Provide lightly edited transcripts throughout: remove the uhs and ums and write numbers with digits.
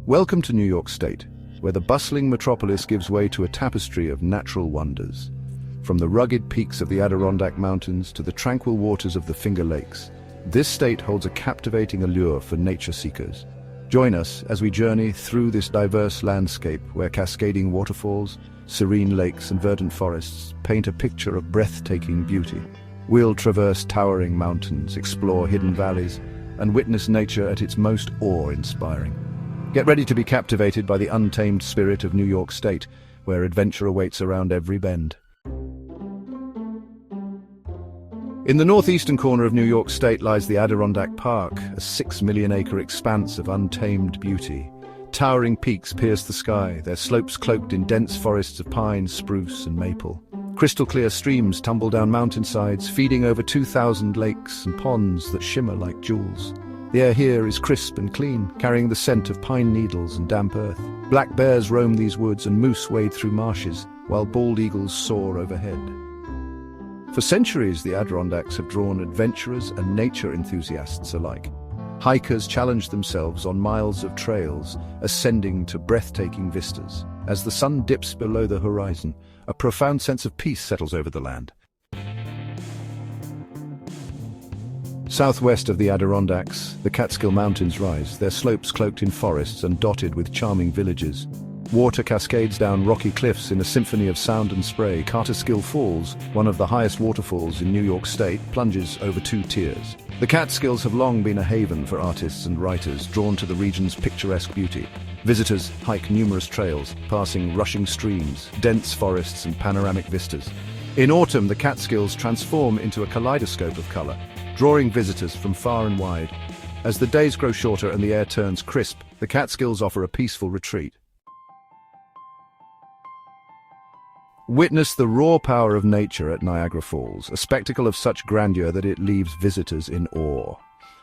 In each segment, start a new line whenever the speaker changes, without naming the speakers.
Welcome to New York State, where the bustling metropolis gives way to a tapestry of natural wonders. From the rugged peaks of the Adirondack Mountains to the tranquil waters of the Finger Lakes, this state holds a captivating allure for nature seekers. Join us as we journey through this diverse landscape where cascading waterfalls, serene lakes and verdant forests paint a picture of breathtaking beauty. We'll traverse towering mountains, explore hidden valleys, and witness nature at its most awe-inspiring. Get ready to be captivated by the untamed spirit of New York State, where adventure awaits around every bend. In the northeastern corner of New York State lies the Adirondack Park, a 6 million-acre expanse of untamed beauty. Towering peaks pierce the sky, their slopes cloaked in dense forests of pine, spruce, and maple. Crystal-clear streams tumble down mountainsides, feeding over 2,000 lakes and ponds that shimmer like jewels. The air here is crisp and clean, carrying the scent of pine needles and damp earth. Black bears roam these woods and moose wade through marshes, while bald eagles soar overhead. For centuries, the Adirondacks have drawn adventurers and nature enthusiasts alike. Hikers challenge themselves on miles of trails, ascending to breathtaking vistas. As the sun dips below the horizon, a profound sense of peace settles over the land. Southwest of the Adirondacks, the Catskill Mountains rise, their slopes cloaked in forests and dotted with charming villages. Water cascades down rocky cliffs in a symphony of sound and spray. Catskill Falls, one of the highest waterfalls in New York State, plunges over 2 tiers. The Catskills have long been a haven for artists and writers, drawn to the region's picturesque beauty. Visitors hike numerous trails, passing rushing streams, dense forests and panoramic vistas. In autumn, the Catskills transform into a kaleidoscope of color, drawing visitors from far and wide. As the days grow shorter and the air turns crisp, the Catskills offer a peaceful retreat. Witness the raw power of nature at Niagara Falls, a spectacle of such grandeur that it leaves visitors in awe.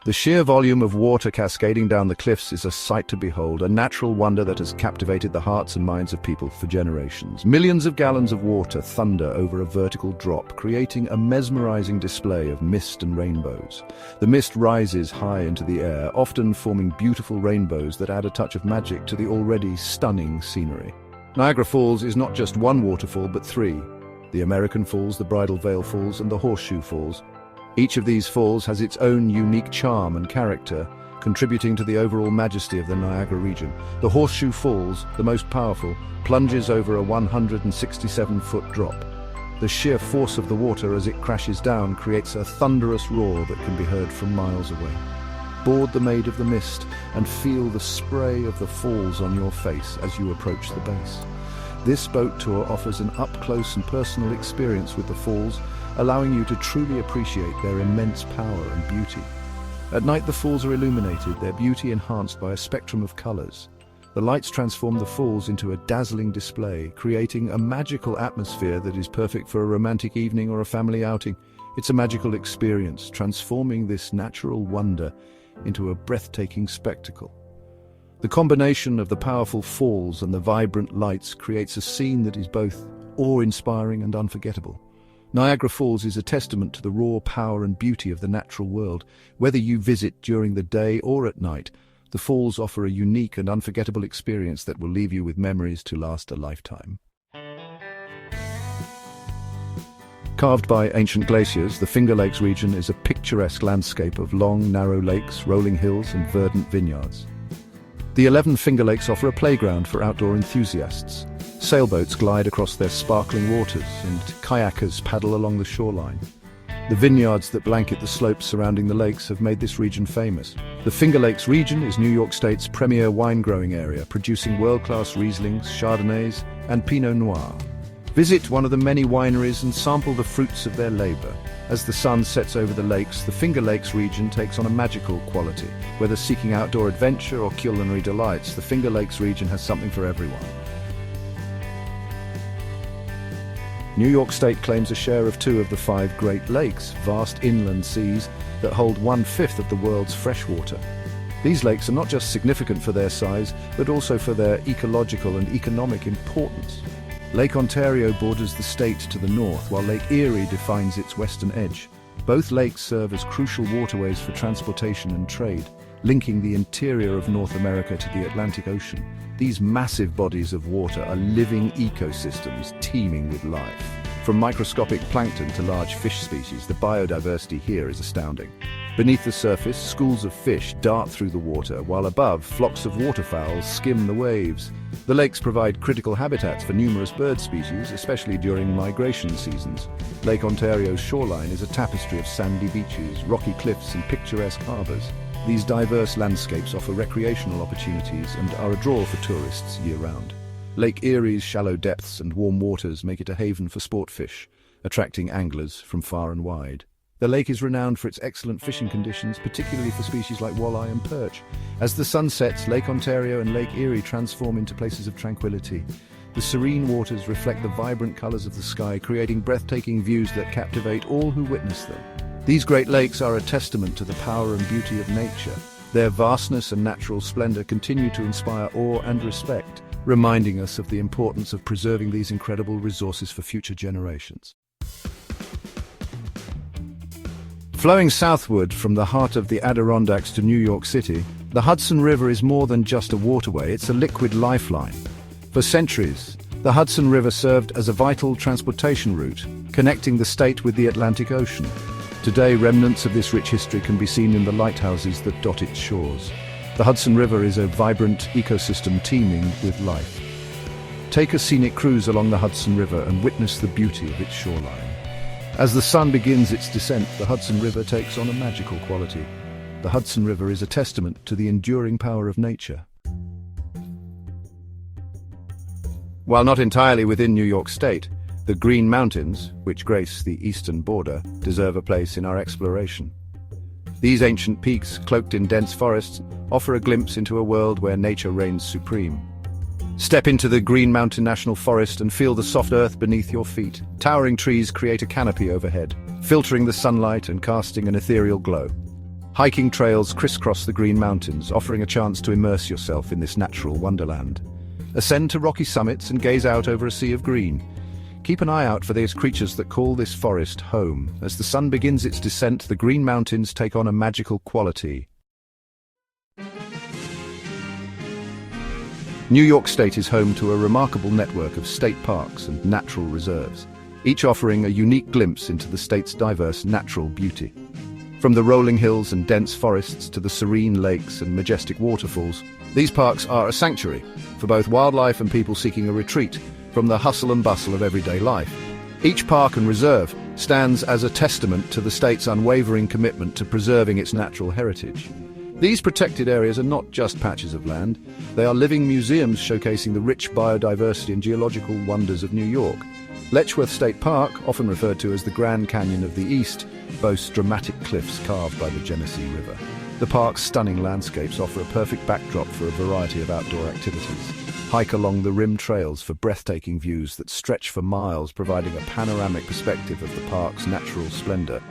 The sheer volume of water cascading down the cliffs is a sight to behold, a natural wonder that has captivated the hearts and minds of people for generations. Millions of gallons of water thunder over a vertical drop, creating a mesmerizing display of mist and rainbows. The mist rises high into the air, often forming beautiful rainbows that add a touch of magic to the already stunning scenery. Niagara Falls is not just one waterfall, but 3. The American Falls, the Bridal Veil Falls, and the Horseshoe Falls. Each of these falls has its own unique charm and character, contributing to the overall majesty of the Niagara region. The Horseshoe Falls, the most powerful, plunges over a 167-foot drop. The sheer force of the water as it crashes down creates a thunderous roar that can be heard from miles away. Board the Maid of the Mist and feel the spray of the falls on your face as you approach the base. This boat tour offers an up-close and personal experience with the falls, allowing you to truly appreciate their immense power and beauty. At night, the falls are illuminated, their beauty enhanced by a spectrum of colors. The lights transform the falls into a dazzling display, creating a magical atmosphere that is perfect for a romantic evening or a family outing. It's a magical experience, transforming this natural wonder into a breathtaking spectacle. The combination of the powerful falls and the vibrant lights creates a scene that is both awe-inspiring and unforgettable. Niagara Falls is a testament to the raw power and beauty of the natural world. Whether you visit during the day or at night, the falls offer a unique and unforgettable experience that will leave you with memories to last a lifetime. Carved by ancient glaciers, the Finger Lakes region is a picturesque landscape of long, narrow lakes, rolling hills, and verdant vineyards. The 11 Finger Lakes offer a playground for outdoor enthusiasts. Sailboats glide across their sparkling waters, and kayakers paddle along the shoreline. The vineyards that blanket the slopes surrounding the lakes have made this region famous. The Finger Lakes region is New York State's premier wine-growing area, producing world-class Rieslings, Chardonnays, and Pinot Noir. Visit one of the many wineries and sample the fruits of their labor. As the sun sets over the lakes, the Finger Lakes region takes on a magical quality. Whether seeking outdoor adventure or culinary delights, the Finger Lakes region has something for everyone. New York State claims a share of 2 of the 5 Great Lakes, vast inland seas that hold 1/5 of the world's fresh water. These lakes are not just significant for their size, but also for their ecological and economic importance. Lake Ontario borders the state to the north, while Lake Erie defines its western edge. Both lakes serve as crucial waterways for transportation and trade, linking the interior of North America to the Atlantic Ocean. These massive bodies of water are living ecosystems teeming with life. From microscopic plankton to large fish species, the biodiversity here is astounding. Beneath the surface, schools of fish dart through the water, while above, flocks of waterfowl skim the waves. The lakes provide critical habitats for numerous bird species, especially during migration seasons. Lake Ontario's shoreline is a tapestry of sandy beaches, rocky cliffs, and picturesque harbors. These diverse landscapes offer recreational opportunities and are a draw for tourists year-round. Lake Erie's shallow depths and warm waters make it a haven for sport fish, attracting anglers from far and wide. The lake is renowned for its excellent fishing conditions, particularly for species like walleye and perch. As the sun sets, Lake Ontario and Lake Erie transform into places of tranquility. The serene waters reflect the vibrant colors of the sky, creating breathtaking views that captivate all who witness them. These Great Lakes are a testament to the power and beauty of nature. Their vastness and natural splendor continue to inspire awe and respect, reminding us of the importance of preserving these incredible resources for future generations. Flowing southward from the heart of the Adirondacks to New York City, the Hudson River is more than just a waterway, it's a liquid lifeline. For centuries, the Hudson River served as a vital transportation route, connecting the state with the Atlantic Ocean. Today, remnants of this rich history can be seen in the lighthouses that dot its shores. The Hudson River is a vibrant ecosystem teeming with life. Take a scenic cruise along the Hudson River and witness the beauty of its shoreline. As the sun begins its descent, the Hudson River takes on a magical quality. The Hudson River is a testament to the enduring power of nature. While not entirely within New York State, the Green Mountains, which grace the eastern border, deserve a place in our exploration. These ancient peaks, cloaked in dense forests, offer a glimpse into a world where nature reigns supreme. Step into the Green Mountain National Forest and feel the soft earth beneath your feet. Towering trees create a canopy overhead, filtering the sunlight and casting an ethereal glow. Hiking trails crisscross the Green Mountains, offering a chance to immerse yourself in this natural wonderland. Ascend to rocky summits and gaze out over a sea of green. Keep an eye out for those creatures that call this forest home. As the sun begins its descent, the Green Mountains take on a magical quality. New York State is home to a remarkable network of state parks and natural reserves, each offering a unique glimpse into the state's diverse natural beauty. From the rolling hills and dense forests to the serene lakes and majestic waterfalls, these parks are a sanctuary for both wildlife and people seeking a retreat from the hustle and bustle of everyday life. Each park and reserve stands as a testament to the state's unwavering commitment to preserving its natural heritage. These protected areas are not just patches of land, they are living museums showcasing the rich biodiversity and geological wonders of New York. Letchworth State Park, often referred to as the Grand Canyon of the East, boasts dramatic cliffs carved by the Genesee River. The park's stunning landscapes offer a perfect backdrop for a variety of outdoor activities. Hike along the rim trails for breathtaking views that stretch for miles, providing a panoramic perspective of the park's natural splendor.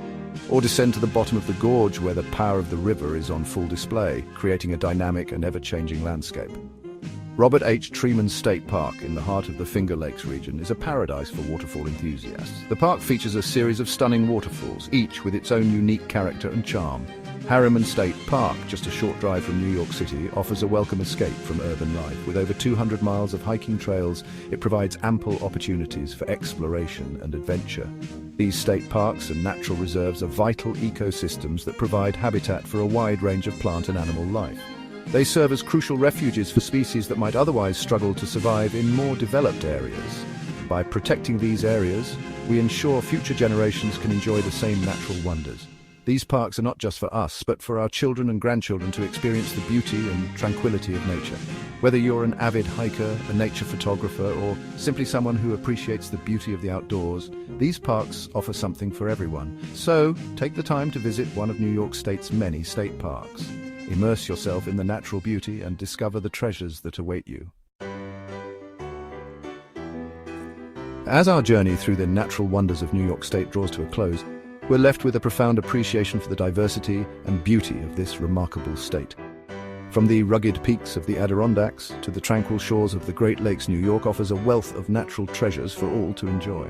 Or descend to the bottom of the gorge where the power of the river is on full display, creating a dynamic and ever-changing landscape. Robert H. Treman State Park in the heart of the Finger Lakes region is a paradise for waterfall enthusiasts. The park features a series of stunning waterfalls, each with its own unique character and charm. Harriman State Park, just a short drive from New York City, offers a welcome escape from urban life. With over 200 miles of hiking trails, it provides ample opportunities for exploration and adventure. These state parks and natural reserves are vital ecosystems that provide habitat for a wide range of plant and animal life. They serve as crucial refuges for species that might otherwise struggle to survive in more developed areas. By protecting these areas, we ensure future generations can enjoy the same natural wonders. These parks are not just for us, but for our children and grandchildren to experience the beauty and tranquility of nature. Whether you're an avid hiker, a nature photographer, or simply someone who appreciates the beauty of the outdoors, these parks offer something for everyone. So, take the time to visit one of New York State's many state parks. Immerse yourself in the natural beauty and discover the treasures that await you. As our journey through the natural wonders of New York State draws to a close, we're left with a profound appreciation for the diversity and beauty of this remarkable state. From the rugged peaks of the Adirondacks to the tranquil shores of the Great Lakes, New York offers a wealth of natural treasures for all to enjoy.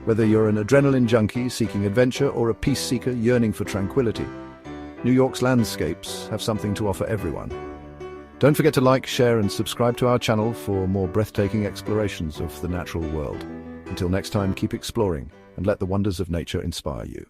Whether you're an adrenaline junkie seeking adventure or a peace seeker yearning for tranquility, New York's landscapes have something to offer everyone. Don't forget to like, share, and subscribe to our channel for more breathtaking explorations of the natural world. Until next time, keep exploring and let the wonders of nature inspire you.